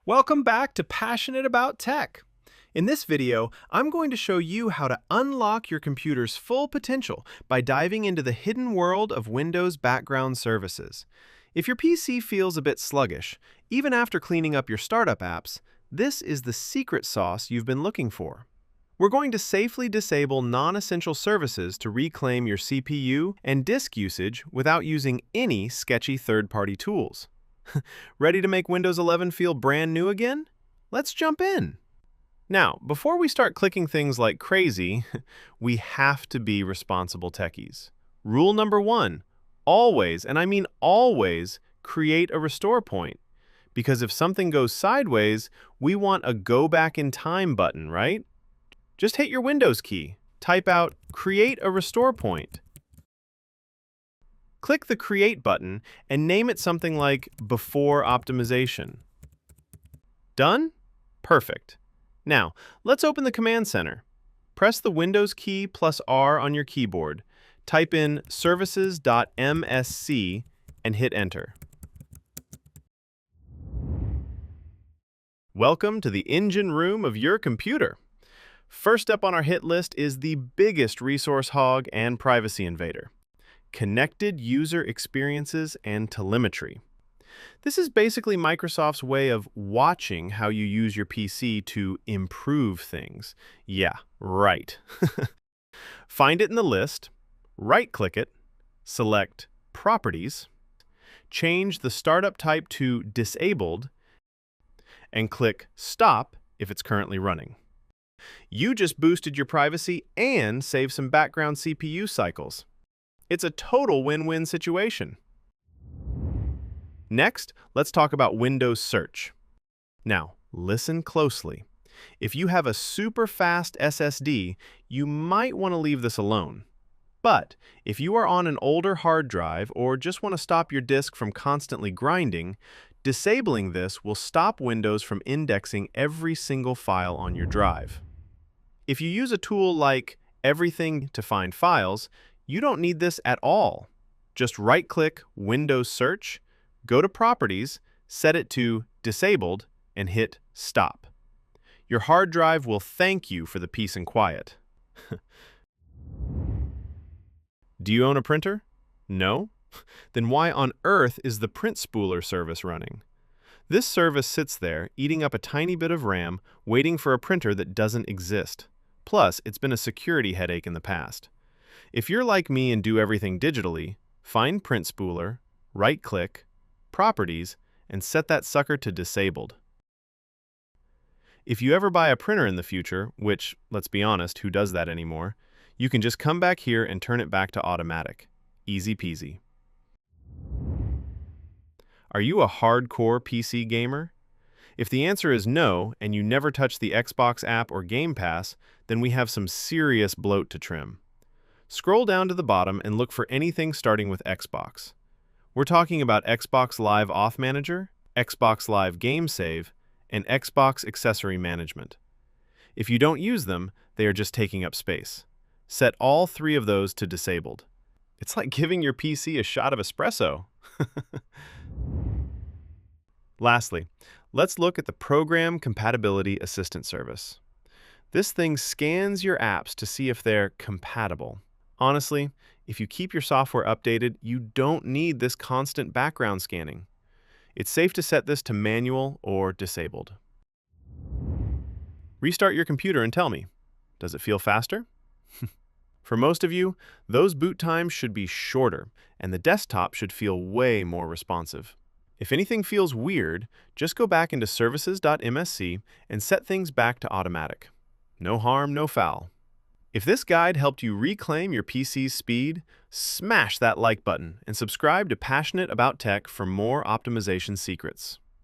Welcome back to Passionate About Tech. In this video, I'm going to show you how to unlock your computer's full potential by diving into the hidden world of Windows background services. If your PC feels a bit sluggish, even after cleaning up your startup apps, this is the secret sauce you've been looking for. We're going to safely disable non-essential services to reclaim your CPU and disk usage without using any sketchy third-party tools. Ready to make Windows 11 feel brand new again? Let's jump in. Now, before we start clicking things like crazy, we have to be responsible techies. Rule number 1, always, and I mean always, create a restore point. Because if something goes sideways, we want a go back in time button, right? Just hit your Windows key, type out create a restore point. Click the Create button and name it something like Before Optimization. Done? Perfect. Now, let's open the Command Center. Press the Windows key plus R on your keyboard. Type in services.msc and hit Enter. Welcome to the engine room of your computer. First up on our hit list is the biggest resource hog and privacy invader. Connected User Experiences and Telemetry. This is basically Microsoft's way of watching how you use your PC to improve things. Yeah, right. Find it in the list, right-click it, select Properties, change the startup type to Disabled, and click Stop if it's currently running. You just boosted your privacy and saved some background CPU cycles. It's a total win-win situation. Next, let's talk about Windows Search. Now, listen closely. If you have a super fast SSD, you might want to leave this alone. But if you are on an older hard drive or just want to stop your disk from constantly grinding, disabling this will stop Windows from indexing every single file on your drive. If you use a tool like Everything to find files, you don't need this at all. Just right-click Windows Search, go to Properties, set it to Disabled, and hit Stop. Your hard drive will thank you for the peace and quiet. Do you own a printer? No? Then why on earth is the Print Spooler service running? This service sits there, eating up a tiny bit of RAM, waiting for a printer that doesn't exist. Plus, it's been a security headache in the past. If you're like me and do everything digitally, find Print Spooler, right-click, Properties, and set that sucker to Disabled. If you ever buy a printer in the future, which, let's be honest, who does that anymore, you can just come back here and turn it back to automatic. Easy peasy. Are you a hardcore PC gamer? If the answer is no, and you never touch the Xbox app or Game Pass, then we have some serious bloat to trim. Scroll down to the bottom and look for anything starting with Xbox. We're talking about Xbox Live Auth Manager, Xbox Live Game Save, and Xbox Accessory Management. If you don't use them, they are just taking up space. Set all 3 of those to Disabled. It's like giving your PC a shot of espresso. Lastly, let's look at the Program Compatibility Assistant Service. This thing scans your apps to see if they're compatible. Honestly, if you keep your software updated, you don't need this constant background scanning. It's safe to set this to manual or disabled. Restart your computer and tell me, does it feel faster? For most of you, those boot times should be shorter, and the desktop should feel way more responsive. If anything feels weird, just go back into services.msc and set things back to automatic. No harm, no foul. If this guide helped you reclaim your PC's speed, smash that like button and subscribe to Passionate About Tech for more optimization secrets.